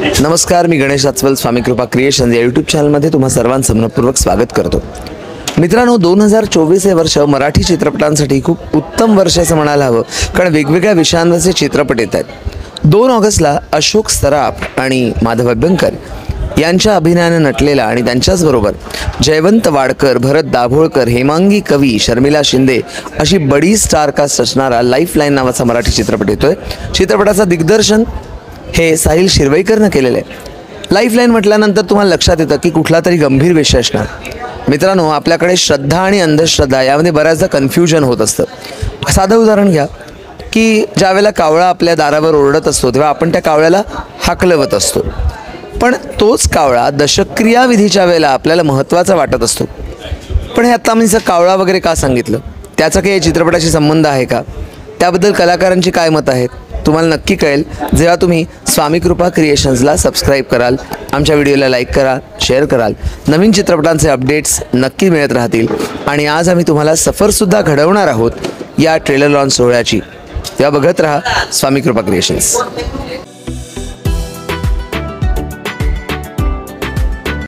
नमस्कार, मी गणेश आचवल. स्वामी कृपा क्रिएशन्स या यूट्यूब चॅनलमध्ये तुम्हा सर्वांचं मनपूर्वक स्वागत करतो. मित्रांनो, 2024 हे वर्ष मराठी चित्रपटांसाठी खूप उत्तम वर्ष असं म्हणायला हवं, कारण वेगवेगळ्या विषयांवरचे चित्रपट येत आहेत. 2 ऑगस्टला अशोक सराफ आणि माधव अभ्यंकर यांच्या अभिनयाने नटलेला आणि त्यांच्याचबरोबर जयवंत वाडकर, भरत दाभोळकर, हेमांगी कवी, शर्मिला शिंदे अशी बडी स्टार कास्ट असणारा लाईफलाईन नावाचा मराठी चित्रपट येतोय. चित्रपटाचं दिग्दर्शन हे साहिल शिरवईकरनं केलेलं आहे. लाईफलाईन म्हटल्यानंतर तुम्हाला लक्षात येतं की कुठला तरी गंभीर विषय असणार. मित्रांनो, आपल्याकडे श्रद्धा आणि अंधश्रद्धा यामध्ये बऱ्याचदा कन्फ्युजन होत असतं. साधं उदाहरण घ्या की ज्यावेळेला कावळा आपल्या दारावर ओरडत असतो तेव्हा आपण त्या कावळ्याला हाकलवत असतो, पण तोच कावळा दशक्रिया विधीच्या वेळेला आपल्याला महत्त्वाचा वाटत असतो. पण हे आता मी कावळा वगैरे का सांगितलं, त्याचा काही चित्रपटाशी संबंध आहे का, त्याबद्दल कलाकारांची काय मत आहेत, तुम्हाला नक्की कळेल जेव्हा तुम्ही स्वामी कृपा क्रिएशन्सला सबस्क्राईब कराल, आमच्या व्हिडिओला लाईक कराल, शेअर कराल. नवीन चित्रपटांचे अपडेट्स नक्की मिळत राहतील. आणि आज आम्ही तुम्हाला सफरसुद्धा घडवणार आहोत या ट्रेलर लॉन्च सोहळ्याची. तेव्हा बघत राहा स्वामी कृपा क्रिएशन्स.